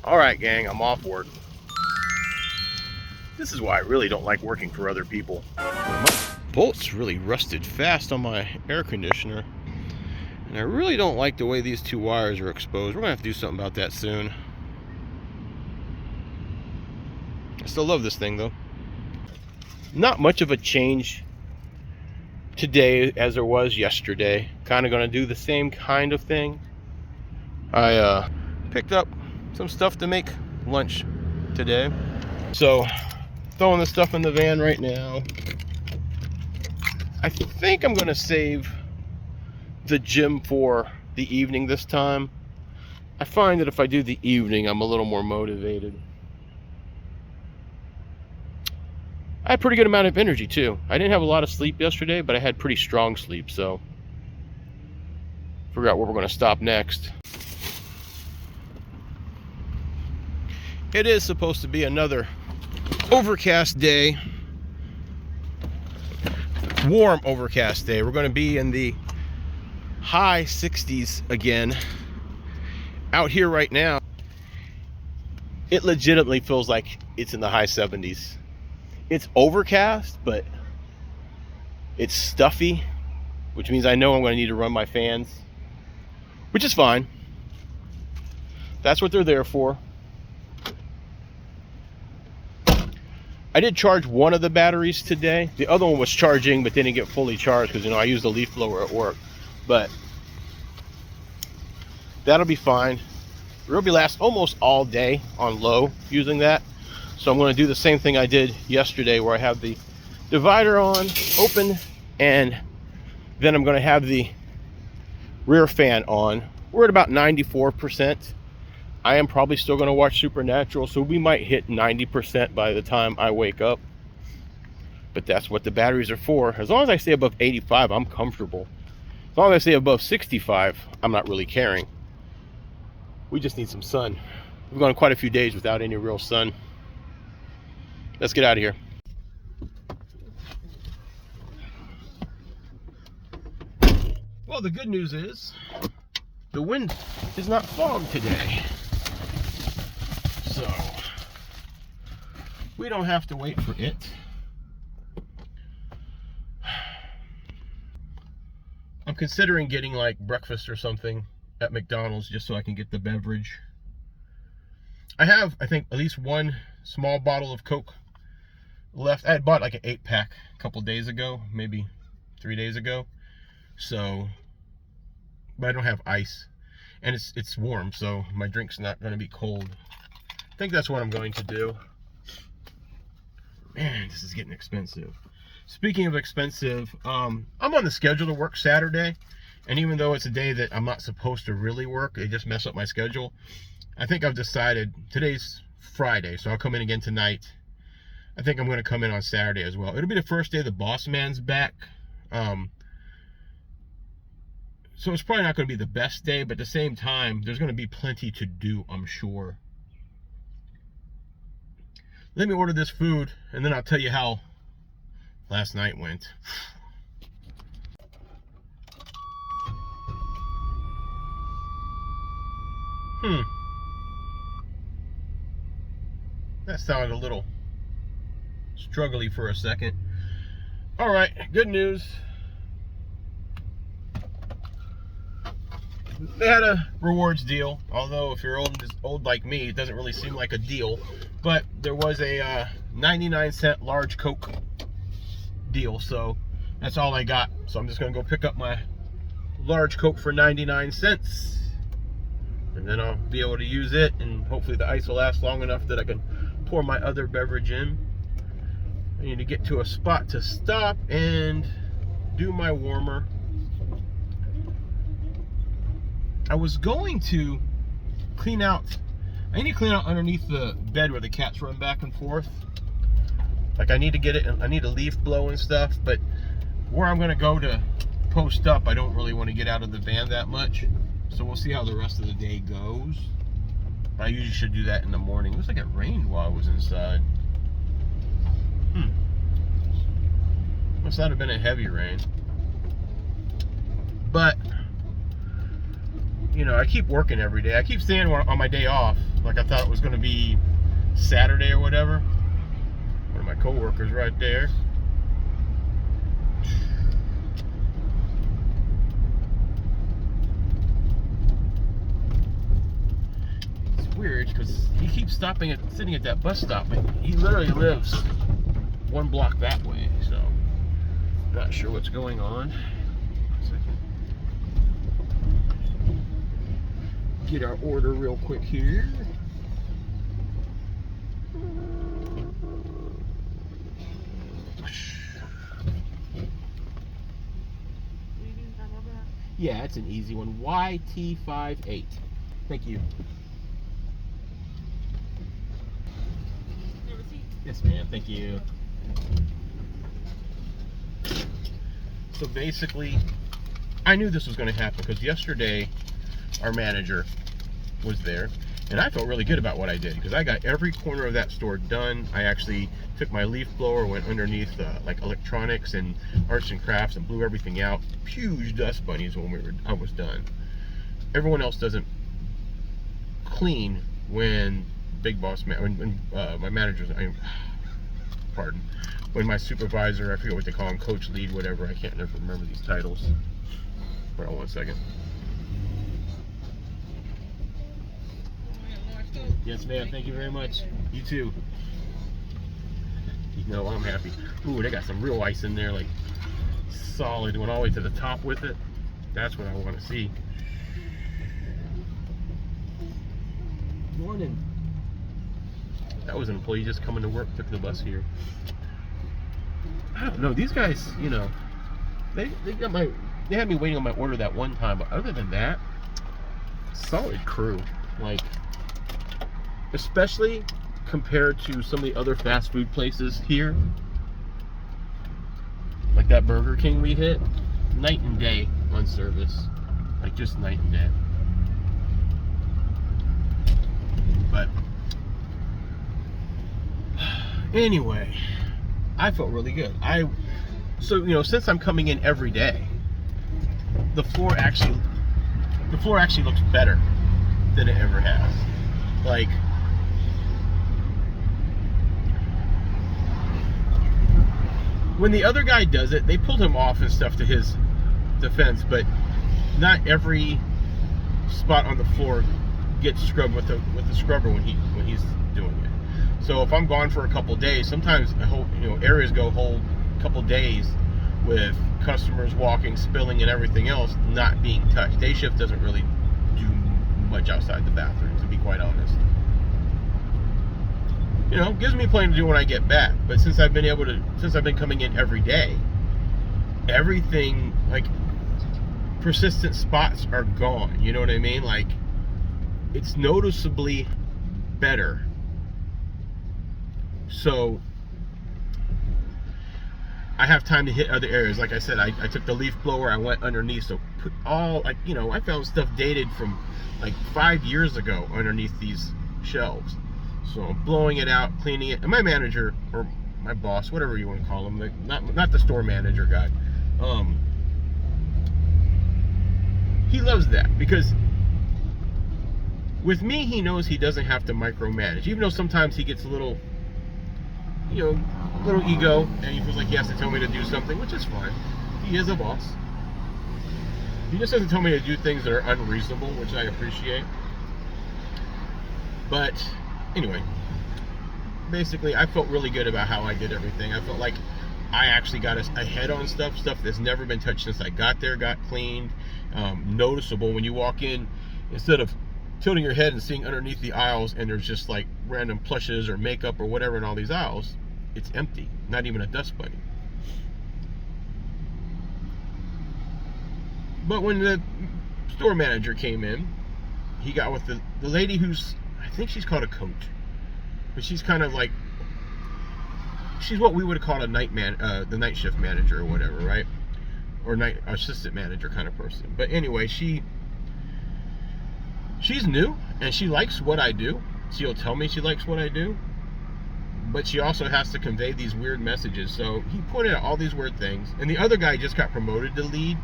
Alright gang, I'm off work. This is why I really don't like working for other people. My bolts really rusted fast on my air conditioner. And I really don't like the way these two wires are exposed. We're going to have to do something about that soon. I still love this thing though. Not much of a change today as there was yesterday. Kind of going to do the same kind of thing. I picked up some stuff to make lunch today. So, throwing the stuff in the van right now. I think I'm going to save the gym for the evening this time. I find that if I do the evening, I'm a little more motivated. I had a pretty good amount of energy too. I didn't have a lot of sleep yesterday, but I had pretty strong sleep, so figure out where we're going to stop next. It is supposed to be another overcast day. Warm overcast day. We're going to be in the high 60s again. Out here right now, it legitimately feels like it's in the high 70s. It's overcast, but it's stuffy, which means I know I'm going to need to run my fans, which is fine. That's what they're there for. I did charge one of the batteries today. The other one was charging but didn't get fully charged because, you know, I used the leaf blower at work. But that'll be fine. It'll be last almost all day on low using that. So I'm going to do the same thing I did yesterday where I have the divider on, open, and then I'm going to have the rear fan on. We're at about 94%. I am probably still going to watch Supernatural, so we might hit 90% by the time I wake up. But that's what the batteries are for. As long as I stay above 85, I'm comfortable. As long as I stay above 65, I'm not really caring. We just need some sun. We've gone quite a few days without any real sun. Let's get out of here. Well, the good news is the wind is not fog today. So we don't have to wait for it. I'm considering getting like breakfast or something at McDonald's just so I can get the beverage. I have, I think, at least one small bottle of Coke left. I had bought like an 8-pack a couple days ago, maybe 3 days ago. So, but I don't have ice. And it's warm, so my drink's not going to be cold. I think that's what I'm going to do. Man, this is getting expensive. Speaking of expensive, I'm on the schedule to work Saturday. And even though it's a day that I'm not supposed to really work, they just mess up my schedule. I think I've decided, today's Friday, so I'll come in again tonight. I think I'm going to come in on Saturday as well. It'll be the first day the boss man's back. So it's probably not going to be the best day, but at the same time, there's going to be plenty to do, I'm sure. Let me order this food, and then I'll tell you how last night went. That sounded a little struggly for a second. All right, good news. They had a rewards deal, although if you're old like me, it doesn't really seem like a deal. But there was a 99-cent large Coke deal, so that's all I got. So I'm just gonna go pick up my large Coke for 99 cents. And then I'll be able to use it, and hopefully the ice will last long enough that I can pour my other beverage in. I need to get to a spot to stop and do my warmer. I was going to clean out, I need to clean out underneath the bed where the cats run back and forth. Like I need to get it, I need a leaf blow and stuff, but where I'm gonna go to post up, I don't really want to get out of the van that much. So we'll see how the rest of the day goes. But I usually should do that in the morning. It looks like it rained while I was inside. Must not have been a heavy rain. But, you know, I keep working every day. I keep saying on my day off, Like I thought it was going to be Saturday or whatever. One of my coworkers right there. It's weird because he keeps sitting at that bus stop, and he literally lives one block that way, so not sure what's going on. So I can get our order real quick here. Yeah, it's an easy one. YT58. Thank you. Yes, ma'am. Thank you. So basically, I knew this was going to happen because yesterday our manager was there, and I felt really good about what I did because I got every corner of that store done. I actually took my leaf blower, went underneath like electronics and arts and crafts, and blew everything out. Huge dust bunnies when I was done. Everyone else doesn't clean when big boss when my manager's when my supervisor, I forget what they call him, coach, lead, whatever, I can't never remember these titles. Hold on 1 second. Yes, ma'am. Thank you very much. You too. No, I'm happy. Ooh, they got some real ice in there, like solid, went all the way to the top with it. That's what I want to see. Morning. That was an employee just coming to work, took the bus here. I don't know, these guys, you know, they had me waiting on my order that one time, but other than that, solid crew. Like, especially compared to some of the other fast food places here, like that Burger King we hit, night and day on service. Like, just night and day. But anyway, I felt really good. So you know, since I'm coming in every day, the floor actually looks better than it ever has. Like, when the other guy does it, they pulled him off and stuff to his defense, but not every spot on the floor gets scrubbed with the scrubber when he's doing it. So if I'm gone for a couple days, sometimes areas go a whole couple days with customers walking, spilling, and everything else not being touched. Day shift doesn't really do much outside the bathroom, to be quite honest. You know, gives me plenty to do when I get back. But since I've been coming in every day, everything, like, persistent spots are gone. You know what I mean? Like, it's noticeably better. So I have time to hit other areas. Like I said, I took the leaf blower, I went underneath, so put all, like, you know, I found stuff dated from like 5 years ago underneath these shelves. So I'm blowing it out, cleaning it, and my manager, or my boss, whatever you want to call him, like, not the store manager guy, he loves that, because with me, he knows he doesn't have to micromanage, even though sometimes he gets a little, you know, little ego, and he feels like he has to tell me to do something, which is fine. He is a boss. He just doesn't tell me to do things that are unreasonable, which I appreciate. But anyway, basically, I felt really good about how I did everything. I felt like I actually got us ahead on stuff that's never been touched since I got there, got cleaned. Noticeable when you walk in, instead of tilting your head and seeing underneath the aisles and there's just like random plushes or makeup or whatever in all these aisles, it's empty, not even a dust bunny. But when the store manager came in, he got with the lady who's, I think she's called a coach, but she's kind of like, she's what we would have called a the night shift manager or whatever, right? Or night assistant manager kind of person. But anyway, she's new and she likes what I do. She'll tell me she likes what I do, but she also has to convey these weird messages. So he pointed out all these weird things, and the other guy just got promoted to lead.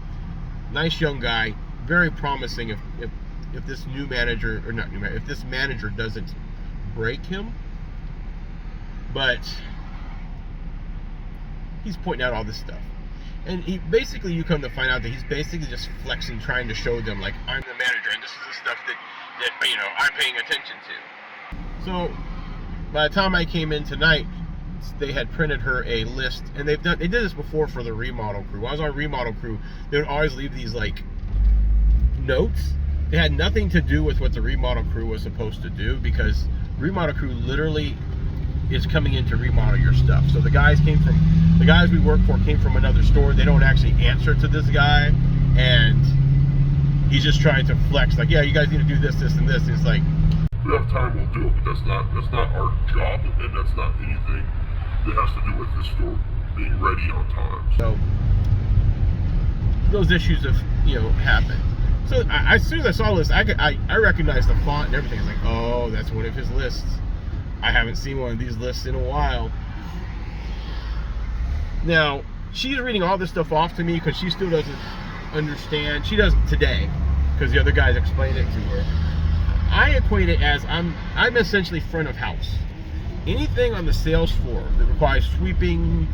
Nice young guy, very promising if this new manager, or not new manager, if this manager doesn't break him. But he's pointing out all this stuff. And he basically, you come to find out that he's basically just flexing, trying to show them, like, I'm the manager, and this is the stuff that you know, I'm paying attention to. So, by the time I came in tonight, they had printed her a list, and they did this before for the remodel crew. When I was on remodel crew, they would always leave these, like, notes. They had nothing to do with what the remodel crew was supposed to do, because remodel crew literally is coming in to remodel your stuff. So the guys we work for came from another store. They don't actually answer to this guy, and he's just trying to flex, like, yeah, you guys need to do this, this, and this. And it's like, if we have time, we'll do it, but that's not our job, and that's not anything that has to do with this store being ready on time. So those issues have, you know, happened. So as soon as I saw this, I recognized the font and everything. I was like, oh, that's one of his lists. I haven't seen one of these lists in a while. Now, she's reading all this stuff off to me because she still doesn't understand. She doesn't today, because the other guys explained it to her. I equate it as I'm essentially front of house. Anything on the sales floor that requires sweeping,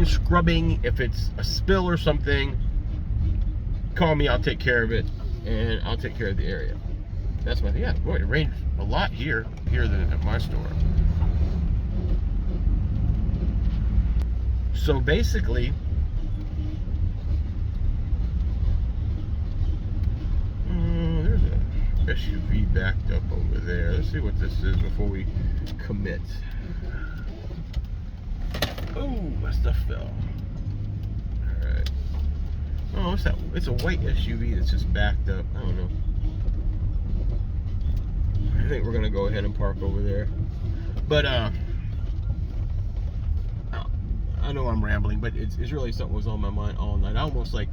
scrubbing, if it's a spill or something, call me, I'll take care of it, and I'll take care of the area. That's my thing. Yeah, boy, it rained a lot here than at my store. So basically, there's a SUV backed up over there. Let's see what this is before we commit. Oh, my stuff fell. Alright. Oh, what's that? It's a white SUV that's just backed up. I don't know. I think we're gonna go ahead and park over there. But I know I'm rambling, but it's really something was on my mind all night. I almost like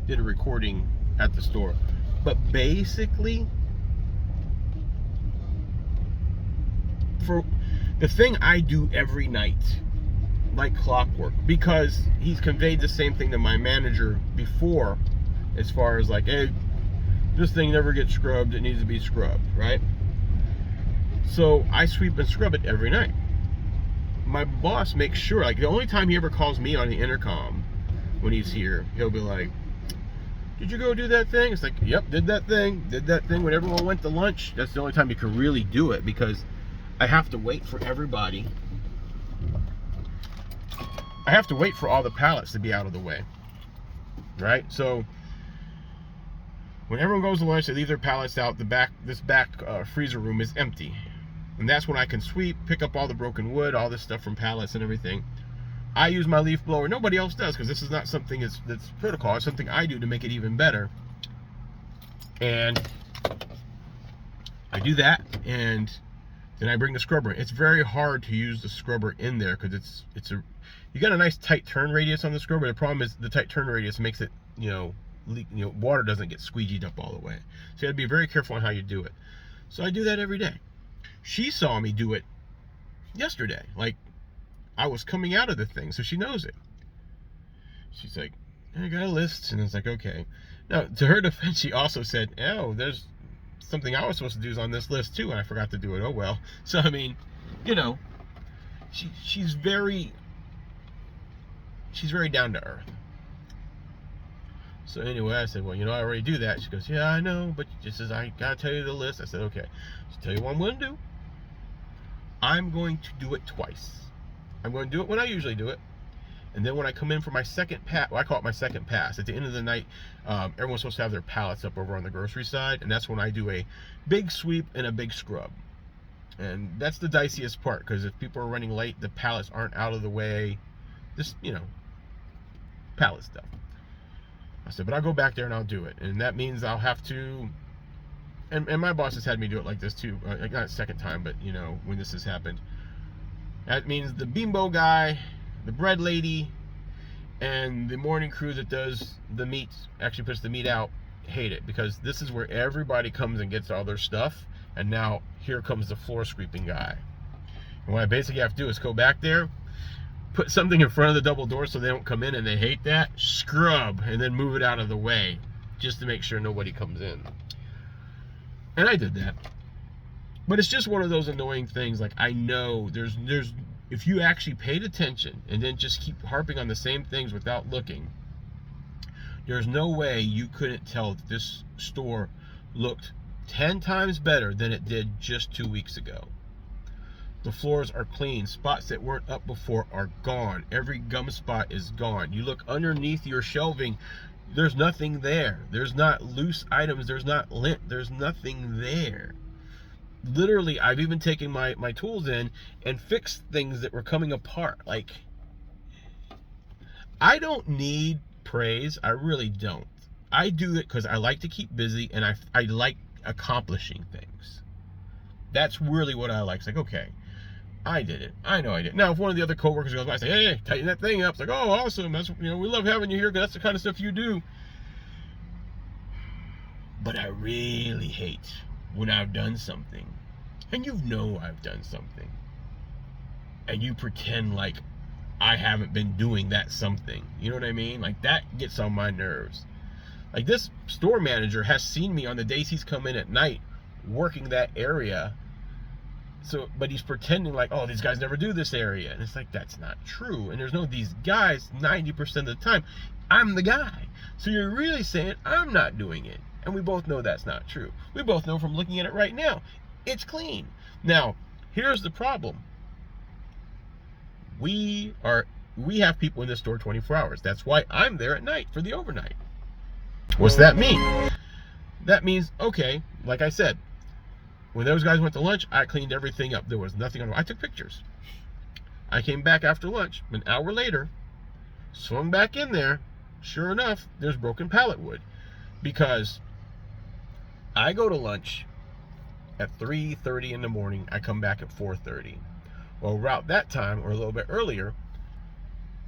did a recording at the store. But basically, for the thing I do every night, like clockwork, because he's conveyed the same thing to my manager before, as far as like, hey, this thing never gets scrubbed, it needs to be scrubbed, right? So I sweep and scrub it every night. My boss makes sure, like the only time he ever calls me on the intercom when he's here, he'll be like, did you go do that thing? It's like, yep, did that thing when everyone went to lunch. That's the only time you can really do it, because I have to wait for everybody. I have to wait for all the pallets to be out of the way, right? So when everyone goes to lunch, they leave their pallets out. This back freezer room is empty, and that's when I can sweep, pick up all the broken wood, all this stuff from pallets and everything. I use my leaf blower. Nobody else does, because this is not something that's protocol. It's something I do to make it even better. And I do that, and then I bring the scrubber. It's very hard to use the scrubber in there, because you got a nice tight turn radius on the scrubber. The problem is the tight turn radius makes it, water doesn't get squeegeed up all the way. So you have to be very careful on how you do it. So I do that every day. She saw me do it yesterday. Like, I was coming out of the thing, so she knows it. She's like, I got a list, and it's like, okay. Now, to her defense, she also said, oh, there's something I was supposed to do is on this list too, and I forgot to do it. Oh well. So I mean, she's very down to earth. So anyway, I said, well, I already do that. She goes, yeah, I know, but just as I gotta tell you the list. I said, okay. So tell you what I'm going to do. I'm going to do it twice. I'm going to do it when I usually do it, and then when I come in for my second pass, well, I call it my second pass. At the end of the night, everyone's supposed to have their pallets up over on the grocery side, and that's when I do a big sweep and a big scrub. And that's the diciest part, because if people are running late, the pallets aren't out of the way. Just, pallet stuff. I said, but I'll go back there and I'll do it. And that means I'll have to, and my boss has had me do it like this too, not a second time, but when this has happened. That means the bimbo guy, the bread lady, and the morning crew that does the meat, actually puts the meat out, hate it, because this is where everybody comes and gets all their stuff, and now here comes the floor sweeping guy. And what I basically have to do is go back there, put something in front of the double door so they don't come in, and they hate that, scrub, and then move it out of the way. just to make sure nobody comes in. And I did that. But it's just one of those annoying things. Like, I know there's if you actually paid attention and then just keep harping on the same things without looking, there's no way you couldn't tell that this store looked 10 times better than it did just 2 weeks ago. The floors are clean. Spots that weren't up before are gone. Every gum spot is gone. You look underneath your shelving, there's nothing there. There's not loose items. There's not lint. There's nothing there. Literally, I've even taken my tools in and fixed things that were coming apart. Like, I don't need praise. I really don't. I do it because I like to keep busy, and I like accomplishing things. That's really what I like. It's like, okay, I did it. I know I did. Now, if one of the other coworkers goes by and say, hey, tighten that thing up. It's like, oh, awesome. That's, we love having you here because that's the kind of stuff you do. But I really hate when I've done something, and you know I've done something, and you pretend like I haven't been doing that something. You know what I mean? Like, that gets on my nerves. Like, this store manager has seen me on the days he's come in at night working that area. So, but he's pretending like, oh, these guys never do this area. And it's like, that's not true. And there's no these guys 90% of the time. I'm the guy. So you're really saying I'm not doing it. And we both know that's not true. We both know from looking at it right now, it's clean. Now, here's the problem. We have people in this store 24 hours. That's why I'm there at night for the overnight. What's that mean? That means, okay, like I said, when those guys went to lunch, I cleaned everything up. There was nothing on. I took pictures. I came back after lunch, an hour later, swung back in there. Sure enough, there's broken pallet wood. Because I go to lunch at 3:30 in the morning. I come back at 4:30. Well, around that time, or a little bit earlier,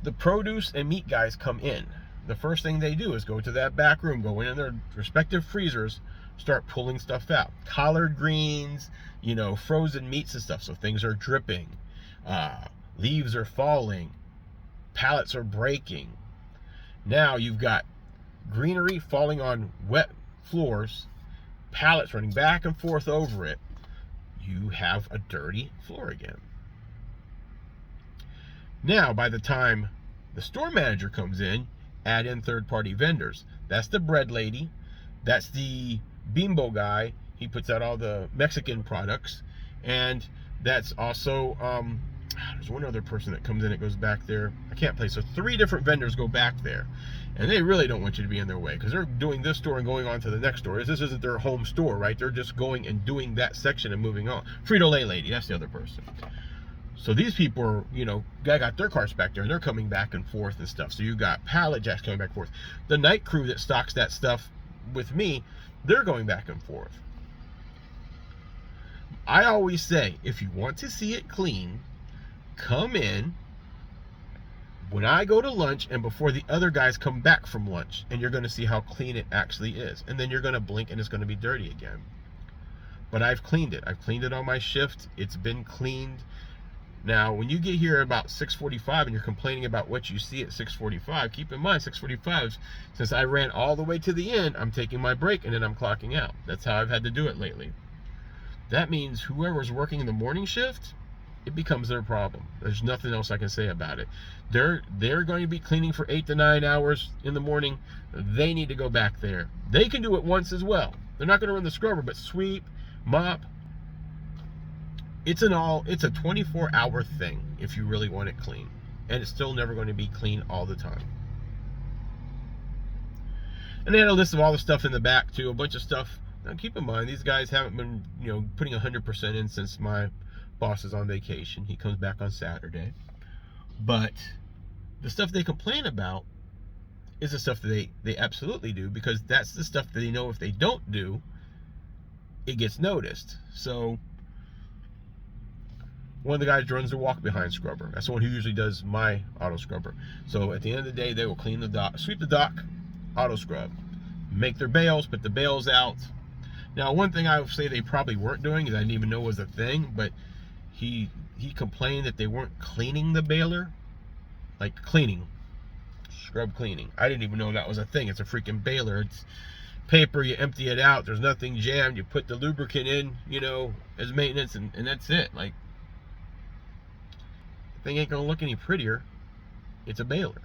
the produce and meat guys come in. The first thing they do is go to that back room, go in their respective freezers, start pulling stuff out. Collard greens, frozen meats and stuff. So things are dripping. Leaves are falling. Pallets are breaking. Now you've got greenery falling on wet floors. Pallets running back and forth over it. You have a dirty floor again. Now, by the time the store manager comes in, add in third-party vendors. That's the bread lady. That's the bimbo guy. He puts out all the Mexican products. And that's also, there's one other person that comes in that goes back there. I can't play. So 3 different vendors go back there. And they really don't want you to be in their way because they're doing this store and going on to the next store. This isn't their home store, right? They're just going and doing that section and moving on. Frito-Lay lady, that's the other person. So these people are, guy got their carts back there and they're coming back and forth and stuff. So you got pallet jacks coming back and forth. The night crew that stocks that stuff with me, they're going back and forth. I always say, if you want to see it clean, come in when I go to lunch and before the other guys come back from lunch, and you're going to see how clean it actually is. And then you're going to blink and it's going to be dirty again. But I've cleaned it. I've cleaned it on my shift. It's been cleaned. Now, when you get here about 6:45 and you're complaining about what you see at 6:45, keep in mind 6:45, since I ran all the way to the end, I'm taking my break and then I'm clocking out. That's how I've had to do it lately. That means whoever's working in the morning shift, it becomes their problem. There's nothing else I can say about it. They're going to be cleaning for 8 to 9 hours in the morning. They need to go back there. They can do it once as well. They're not going to run the scrubber, but sweep, mop. It's a 24-hour thing if you really want it clean. And it's still never going to be clean all the time. And they had a list of all the stuff in the back too, a bunch of stuff. Now keep in mind, these guys haven't been, putting 100% in since my boss is on vacation. He comes back on Saturday. But the stuff they complain about is the stuff that they absolutely do, because that's the stuff that they know if they don't do, it gets noticed. So one of the guys runs the walk behind scrubber. That's the one who usually does my auto scrubber. So at the end of the day, they will clean the dock, sweep the dock, auto scrub, make their bales, put the bales out. Now, one thing I would say they probably weren't doing, is I didn't even know was a thing, but he complained that they weren't cleaning the baler, like cleaning, scrub cleaning. I didn't even know that was a thing. It's a freaking baler. paper, you empty it out, there's nothing jammed, you put the lubricant in, you know, as maintenance, and that's it. Like, the thing ain't gonna look any prettier. It's a baler.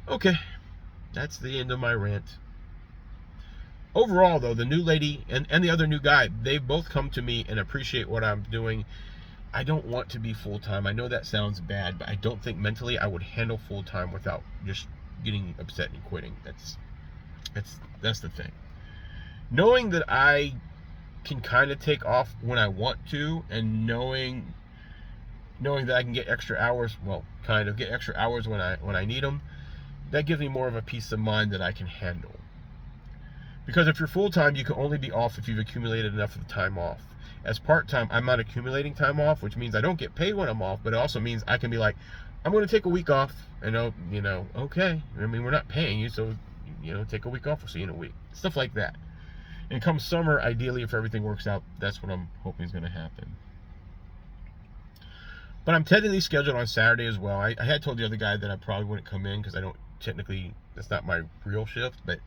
Okay, that's the end of my rant. Overall, though, the new lady and the other new guy, they've both come to me and appreciate what I'm doing. I don't want to be full-time. I know that sounds bad, but I don't think mentally I would handle full-time without just getting upset and quitting. That's the thing. Knowing that I can kind of take off when I want to, and knowing that I can get extra hours, well, kind of get extra hours when I need them, that gives me more of a peace of mind that I can handle. Because if you're full-time, you can only be off if you've accumulated enough of the time off. As part-time, I'm not accumulating time off, which means I don't get paid when I'm off, but it also means I can be like, I'm going to take a week off, and you know, okay. I mean, we're not paying you, so, you know, take a week off, we'll see you in a week. Stuff like that. And come summer, ideally, if everything works out, that's what I'm hoping is going to happen. But I'm technically scheduled on Saturday as well. I had told the other guy that I probably wouldn't come in because I don't technically, that's not my real shift, but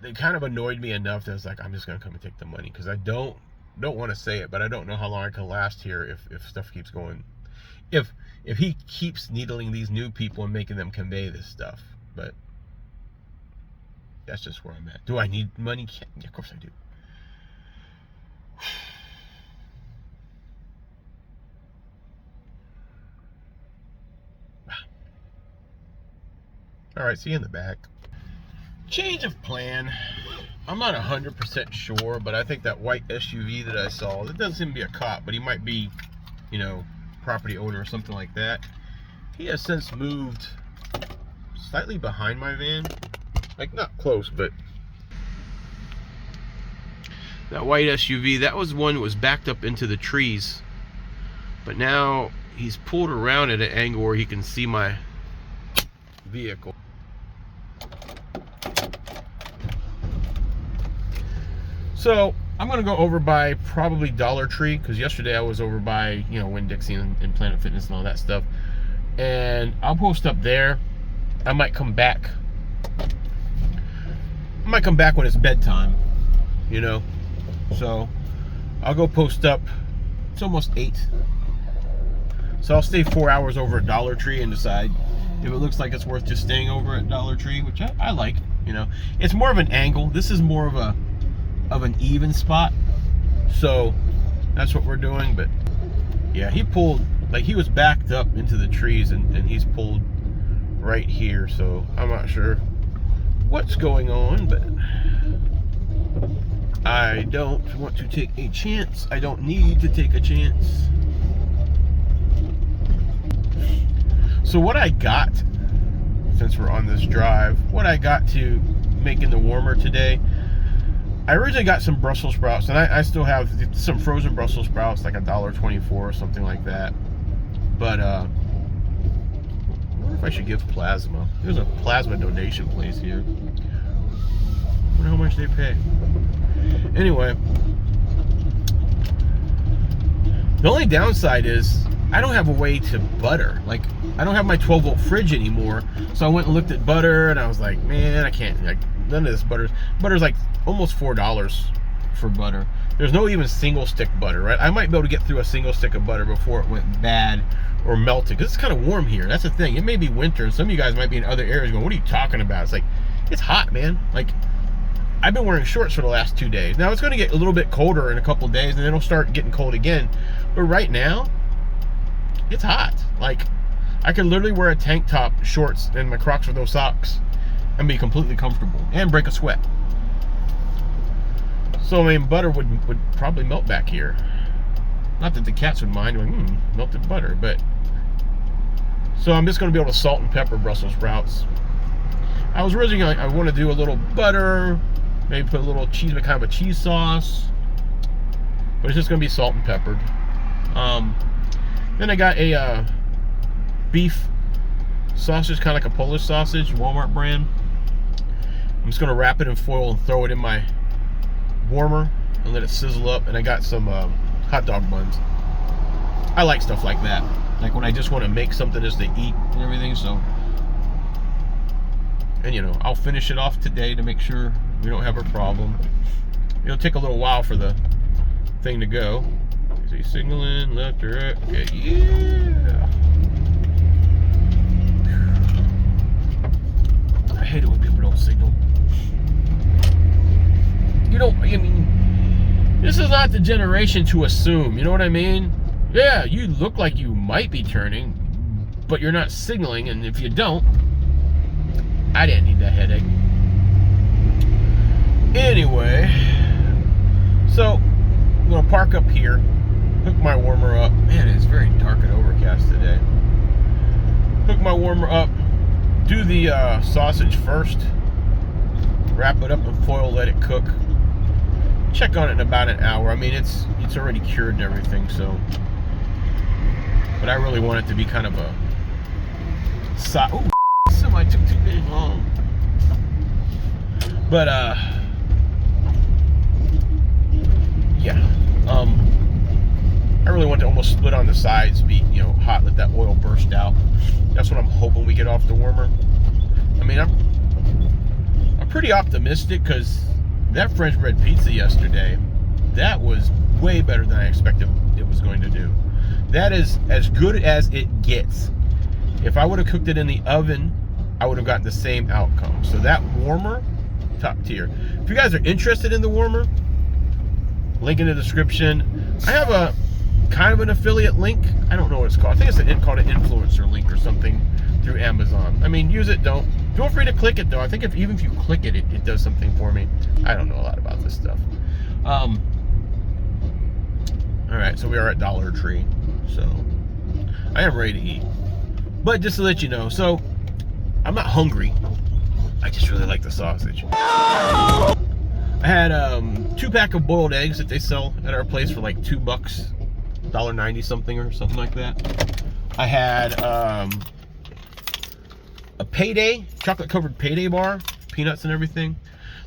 they kind of annoyed me enough that I was like, I'm just going to come and take the money, because I don't want to say it, but I don't know how long I can last here if stuff keeps going. If he keeps needling these new people and making them convey this stuff. But that's just where I'm at. Do I need money? Yeah, of course I do. Alright, see you in the back. Change of plan. I'm not 100% sure, but I think that white SUV that I saw, it doesn't seem to be a cop, but he might be, you know, property owner or something like that. He has since moved slightly behind my van. Like, not close, but that white SUV, that was one that was backed up into the trees. But now he's pulled around at an angle where he can see my vehicle. So I'm gonna go over by probably Dollar Tree, because yesterday I was over by, you know, Winn-Dixie and Planet Fitness and all that stuff. And I'll post up there. I might come back when it's bedtime, you know. So I'll go post up. It's almost 8. So I'll stay 4 hours over at Dollar Tree and decide if it looks like it's worth just staying over at Dollar Tree, which I like, you know. It's more of an angle. This is more of an even spot, so that's what we're doing. But yeah, he pulled, like, he was backed up into the trees, and he's pulled right here, so I'm not sure what's going on, but I don't want to take a chance. I don't need to take a chance. So what I got, since we're on this drive, what I got to make in the warmer today, I originally got some Brussels sprouts, and I still have some frozen Brussels sprouts, like $1.24 or something like that. But I wonder if I should give plasma. There's a plasma donation place here. I wonder how much they pay. Anyway, the only downside is I don't have a way to butter. Like, I don't have my 12-volt fridge anymore, so I went and looked at butter, and I was like, man, I can't, like, none of this butter's like almost $4 for butter. There's no even single stick butter, right? I might be able to get through a single stick of butter before it went bad or melted, because it's kind of warm here. That's the thing. It may be winter, and some of you guys might be in other areas going, what are you talking about? It's like, it's hot, man. Like, I've been wearing shorts for the last 2 days. Now it's going to get a little bit colder in a couple days, and then it'll start getting cold again. But right now, it's hot. Like, I could literally wear a tank top, shorts, and my Crocs with those socks and be completely comfortable and break a sweat. So, I mean, butter would probably melt back here. Not that the cats would mind going, melted butter, but... So I'm just going to be able to salt and pepper Brussels sprouts. I was originally, I want to do a little butter, maybe put a little cheese, but kind of a cheese sauce. But it's just going to be salt and peppered. Then I got a beef sausage, kind of like a Polish sausage, Walmart brand. I'm just going to wrap it in foil and throw it in my warmer and let it sizzle up. And I got some hot dog buns. I like stuff like that, like when I just want to make something just to eat and everything. So And, you know, I'll finish it off today to make sure we don't have a problem. It'll take a little while for the thing to go. Is he signaling left or right? Okay, yeah. I hate it when people don't signal. You don't, I mean, this is not the generation to assume, you know what I mean? Yeah, you look like you might be turning, but you're not signaling, and if you don't, I didn't need that headache. Anyway, so I'm gonna park up here, hook my warmer up. Man, it's very dark and overcast today. Hook my warmer up, do the sausage first, wrap it up in foil, let it cook. Check on it in about an hour. I mean, it's already cured and everything, so. But I really want it to be kind of a. Oh, somebody took too dang long. But yeah, I really want to almost split on the sides, be, you know, hot, let that oil burst out. That's what I'm hoping we get off the warmer. I mean, I'm pretty optimistic, because that French bread pizza yesterday, that was way better than I expected it was going to do. That is as good as it gets. If I would have cooked it in the oven, I would have gotten the same outcome. So that warmer, top tier. If you guys are interested in the warmer, link in the description. I have a kind of an affiliate link. I don't know what it's called. I think it's called an influencer link or something through Amazon. I mean, use it, don't. Feel free to click it though. I think even if you click it, it does something for me. I don't know a lot about this stuff. All right, so we are at Dollar Tree. So I am ready to eat. But just to let you know, so I'm not hungry. I just really like the sausage. I had 2-pack of boiled eggs that they sell at our place for like $2, $1.90 something or something like that. I had a payday, chocolate covered payday bar, peanuts and everything.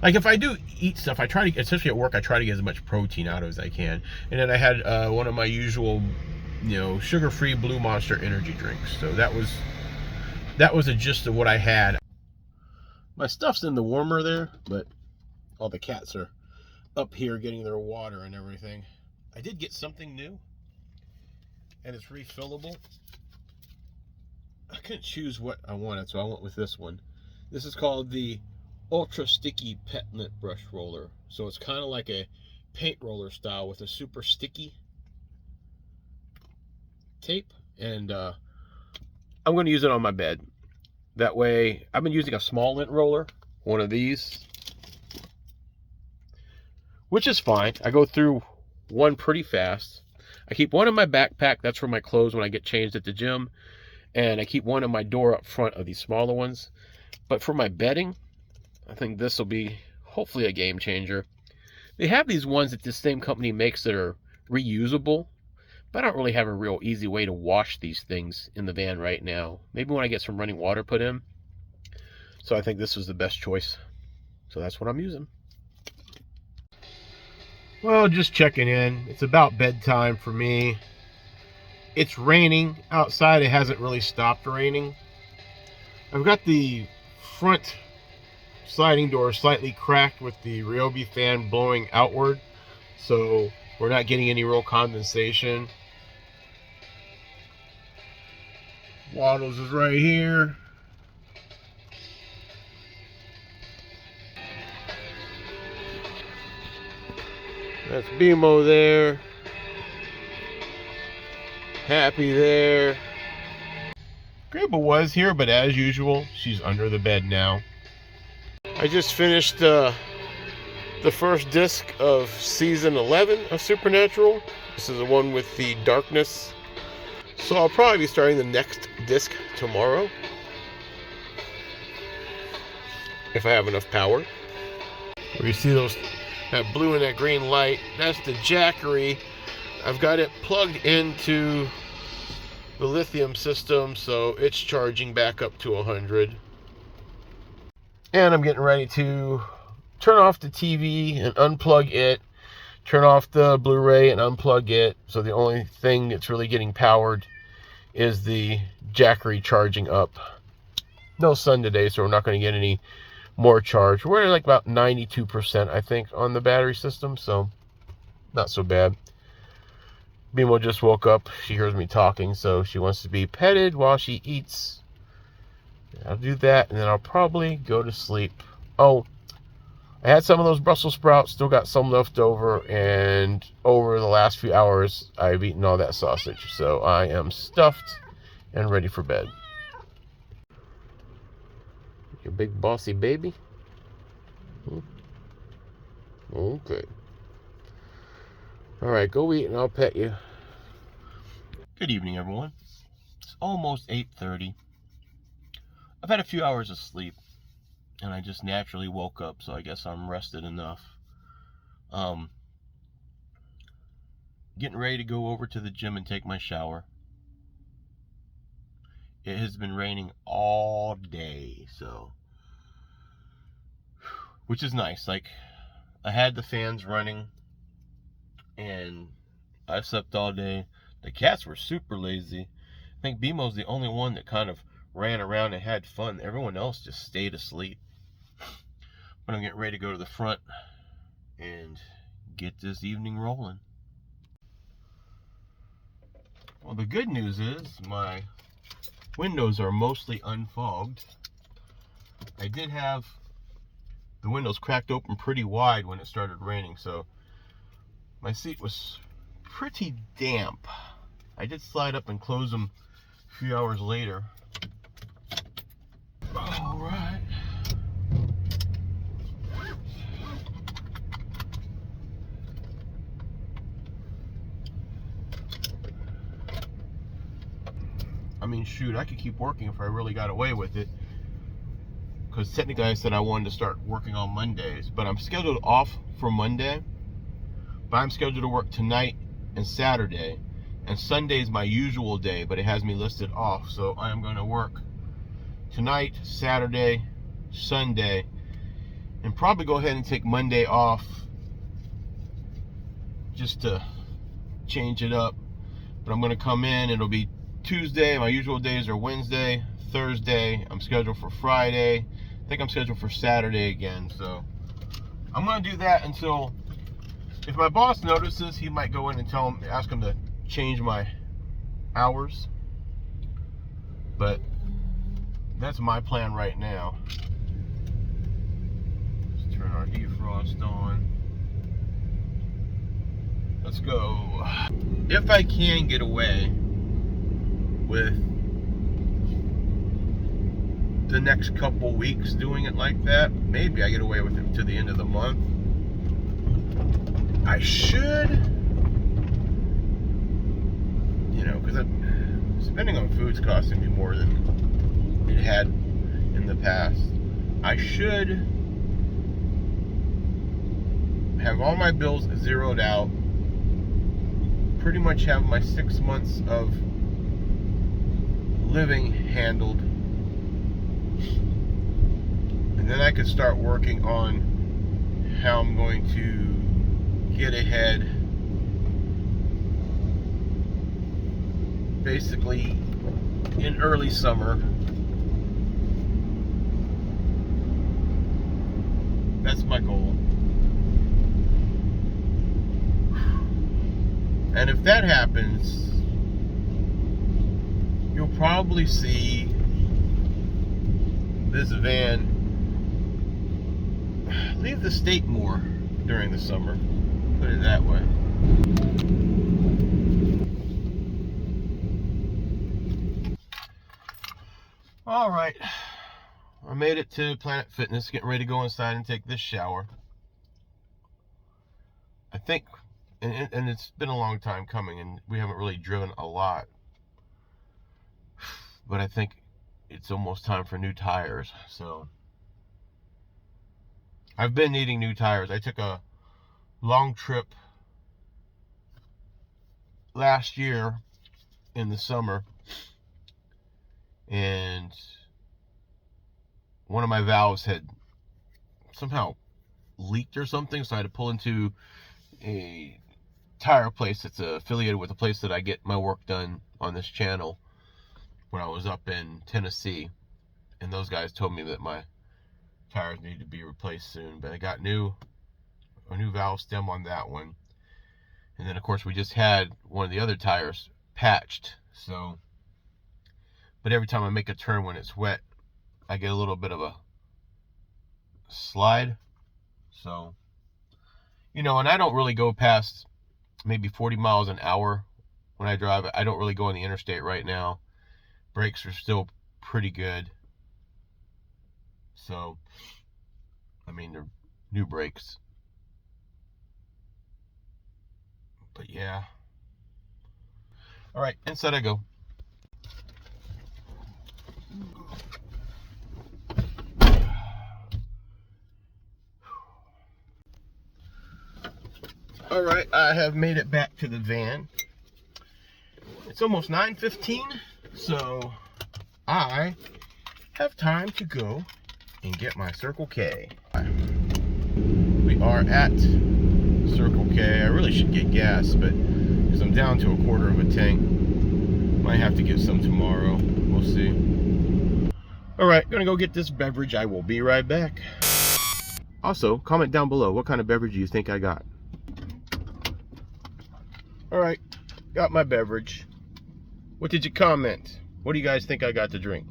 Like, if I do eat stuff, I try to, especially at work, I try to get as much protein out of as I can. And then I had one of my usual, you know, sugar-free Blue Monster energy drinks. So that was the gist of what I had. My stuff's in the warmer there, but all the cats are up here getting their water and everything. I did get something new, and it's refillable. I couldn't choose what I wanted, so I went with this one. This is called the Ultra Sticky Pet Lint Brush Roller. So it's kind of like a paint roller style with a super sticky tape, and I'm going to use it on my bed. That way, I've been using a small lint roller, one of these, which is fine. I go through one pretty fast. I keep one in my backpack. That's for my clothes when I get changed at the gym. And I keep one in my door up front of these smaller ones. But for my bedding, I think this will be hopefully a game changer. They have these ones that this same company makes that are reusable, but I don't really have a real easy way to wash these things in the van right now. Maybe when I get some running water put in. So I think this was the best choice. So that's what I'm using. Well, just checking in. It's about bedtime for me. It's raining outside. It hasn't really stopped raining. I've got the front sliding door slightly cracked with the Ryobi fan blowing outward, so we're not getting any real condensation. Waddles is right here. That's BMO there. Happy there. Grandma was here, but as usual, she's under the bed now. I just finished the first disc of season 11 of Supernatural. This is the one with the darkness. So I'll probably be starting the next disc tomorrow, if I have enough power. Where you see that blue and that green light, that's the Jackery. I've got it plugged into the lithium system, so it's charging back up to 100. And I'm getting ready to turn off the TV and unplug it, turn off the Blu-ray and unplug it. So the only thing that's really getting powered is the Jackery charging up. no sun today, so we're not going to get any more charge. We're like about 92%, I think, on the battery system, so not so bad. Bimo just woke up. She hears me talking, so she wants to be petted while she eats. I'll do that, and then I'll probably go to sleep. Oh, I had some of those Brussels sprouts, still got some left over, and over the last few hours, I've eaten all that sausage. So I am stuffed and ready for bed. Your big bossy baby? Okay. All right, go eat and I'll pet you. Good evening, everyone. It's almost 8:30. I've had a few hours of sleep, and I just naturally woke up, so I guess I'm rested enough. Getting ready to go over to the gym and take my shower. It has been raining all day, so, which is nice. Like, I had the fans running, and I slept all day. The cats were super lazy. I think Bimo's the only one that kind of ran around and had fun. Everyone else just stayed asleep. But I'm getting ready to go to the front and get this evening rolling. Well, the good news is my windows are mostly unfogged. I did have the windows cracked open pretty wide when it started raining, so my seat was pretty damp. I did slide up and close them a few hours later. All right. I mean, shoot, I could keep working if I really got away with it. Because technically I said I wanted to start working on Mondays. But I'm scheduled off for Monday. But I'm scheduled to work tonight and Saturday. And Sunday is my usual day, but it has me listed off. So I am going to work tonight, Saturday, Sunday, and probably go ahead and take Monday off just to change it up. But I'm going to come in, it'll be Tuesday. My usual days are Wednesday, Thursday. I'm scheduled for Friday. I think I'm scheduled for Saturday again. So I'm going to do that until, if my boss notices, he might go in and ask him to change my hours. But that's my plan right now. Let's turn our defrost on. Let's go. If I can get away with the next couple weeks doing it like that, maybe I get away with it to the end of the month. I should, you know, because spending on food's costing me more than it had in the past. I should have all my bills zeroed out, pretty much have my 6 months of living handled, and then I could start working on how I'm going to get ahead, basically in early summer. That's my goal. And if that happens, you'll probably see this van leave the state more during the summer. Put it that way. All right. I made it to Planet Fitness, getting ready to go inside and take this shower. I think, and it's been a long time coming, and we haven't really driven a lot. But I think it's almost time for new tires. So I've been needing new tires. I took a long trip last year in the summer, and one of my valves had somehow leaked or something, so I had to pull into a tire place that's affiliated with a place that I get my work done on this channel when I was up in Tennessee. and those guys told me that my tires need to be replaced soon. But I got a new valve stem on that one, and then of course we just had one of the other tires patched. So, but every time I make a turn when it's wet, I get a little bit of a slide. So, you know, and I don't really go past maybe 40 miles an hour when I drive. I don't really go on the interstate right now. Brakes are still pretty good. So, I mean, they're new brakes. But yeah. All right, inside I go. All right, I have made it back to the van. It's almost 9:15, so I have time to go and get my Circle K. We are at Circle K. I really should get gas, but because I'm down to a quarter of a tank, might have to get some tomorrow. We'll see. All right, gonna go get this beverage. I will be right back. Also, comment down below what kind of beverage you think I got. All right, got my beverage. What did you comment? What do you guys think I got to drink?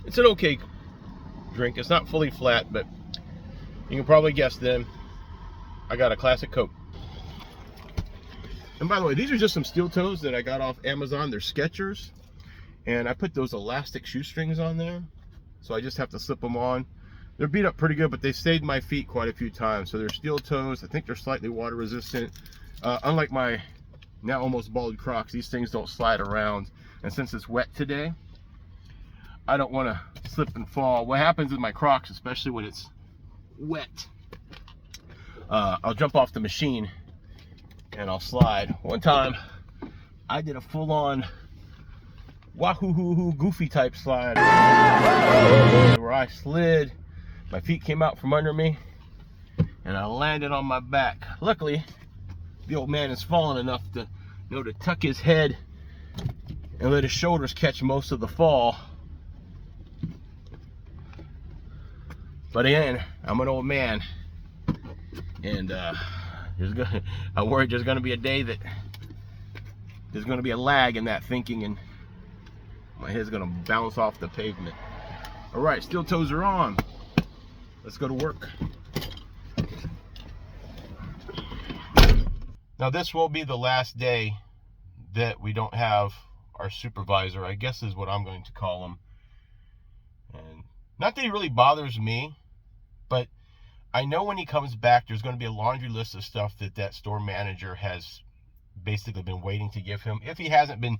It's an okay drink. It's not fully flat, but you can probably guess then. I got a classic Coke. And by the way, these are just some steel toes that I got off Amazon. They're Skechers. And I put those elastic shoestrings on there. So I just have to slip them on. They're beat up pretty good, but they stayed my feet quite a few times. So they're steel toes. I think they're slightly water resistant. Unlike my now almost bald Crocs, these things don't slide around. And since it's wet today, I don't want to slip and fall. What happens with my Crocs, especially when it's wet, I'll jump off the machine and I'll slide. One time, I did a full-on wahoo goofy type slide where I slid, my feet came out from under me, and I landed on my back. Luckily, the old man is fallen enough to know to tuck his head and let his shoulders catch most of the fall. But again, I'm an old man, and I worry there's gonna be a day that there's gonna be a lag in that thinking, and my head's gonna bounce off the pavement. All right, steel toes are on. Let's go to work. Now this will be the last day that we don't have our supervisor, I guess is what I'm going to call him. And not that he really bothers me, but I know when he comes back, there's going to be a laundry list of stuff that that store manager has basically been waiting to give him. If he hasn't been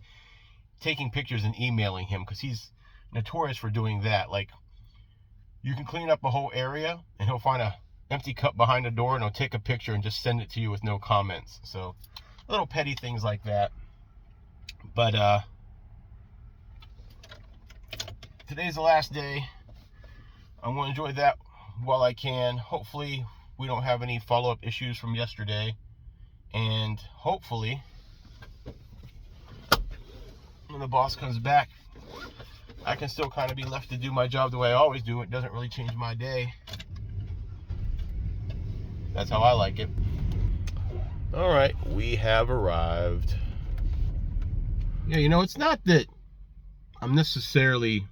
taking pictures and emailing him, because he's notorious for doing that. Like, you can clean up a whole area and he'll find a empty cup behind the door and he'll take a picture and just send it to you with no comments. So little petty things like that. But today's the last day. I'm going to enjoy that while I can. Hopefully we don't have any follow-up issues from yesterday, and hopefully when the boss comes back, I can still kind of be left to do my job the way I always do. It doesn't really change my day. That's how I like it. All right, we have arrived. Yeah, you know, it's not that I'm necessarily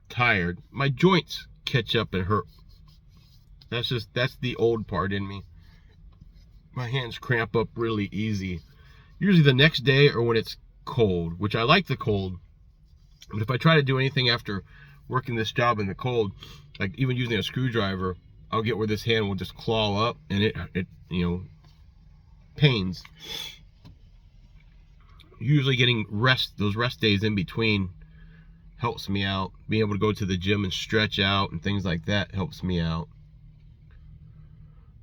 tired. My joints catch up and hurt. That's the old part in me. My hands cramp up really easy. Usually the next day or when it's cold, which I like the cold. But if I try to do anything after working this job in the cold, like even using a screwdriver, I'll get where this hand will just claw up and it you know, pains. Usually getting those rest days in between helps me out. Being able to go to the gym and stretch out and things like that helps me out.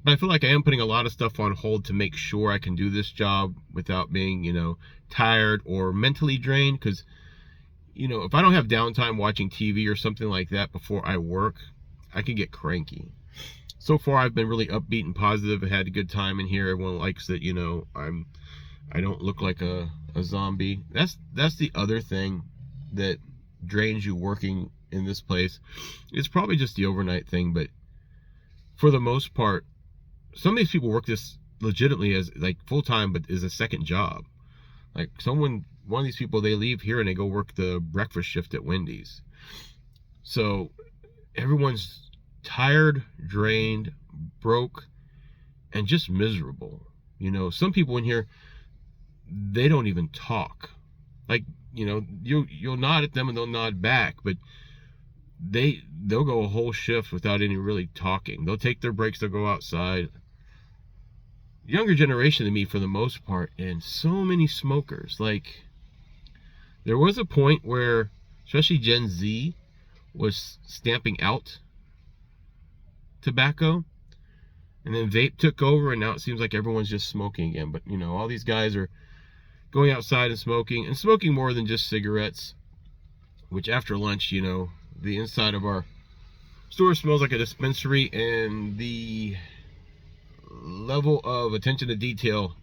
But I feel like I am putting a lot of stuff on hold to make sure I can do this job without being, you know, tired or mentally drained. Because, you know, if I don't have downtime watching TV or something like that before I work, I can get cranky. So far, I've been really upbeat and positive. I had a good time in here. Everyone likes that, you know, I don't look like a zombie. That's the other thing that drains you working in this place. It's probably just the overnight thing, but for the most part, some of these people work this legitimately as like full-time, but is a second job. Like one of these people, they leave here and they go work the breakfast shift at Wendy's. So everyone's tired, drained, broke, and just miserable. You know, some people in here, they don't even talk. Like, you know, you'll nod at them and they'll nod back, but they'll go a whole shift without any really talking. They'll take their breaks, they'll go outside. Younger generation than me for the most part, and so many smokers. Like, there was a point where, especially Gen Z, was stamping out tobacco, and then vape took over, and now it seems like everyone's just smoking again. But, you know, all these guys are going outside and smoking more than just cigarettes, which after lunch, you know, the inside of our store smells like a dispensary, and the level of attention to detail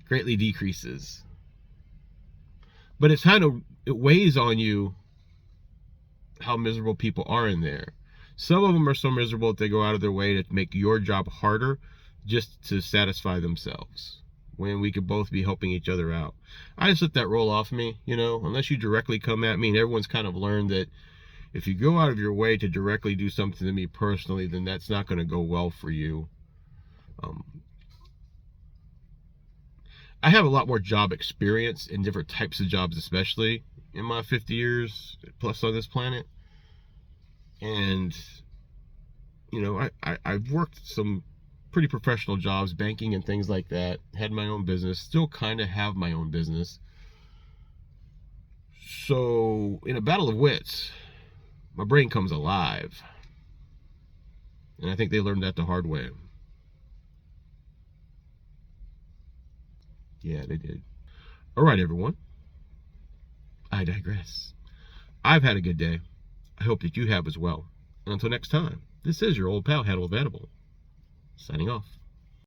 greatly decreases. But it's kind of, it weighs on you how miserable people are in there. Some of them are so miserable that they go out of their way to make your job harder just to satisfy themselves, when we could both be helping each other out. I just let that roll off me, you know, unless you directly come at me. And everyone's kind of learned that if you go out of your way to directly do something to me personally, then that's not going to go well for you. I have a lot more job experience in different types of jobs, especially in my 50 years plus on this planet. And, you know, I've worked some pretty professional jobs, banking and things like that, had my own business, still kind of have my own business. So in a battle of wits, my brain comes alive. And I think they learned that the hard way. Yeah, they did. All right, everyone. I digress. I've had a good day. I hope that you have as well. And until next time, this is your old pal, Hannibal, signing off.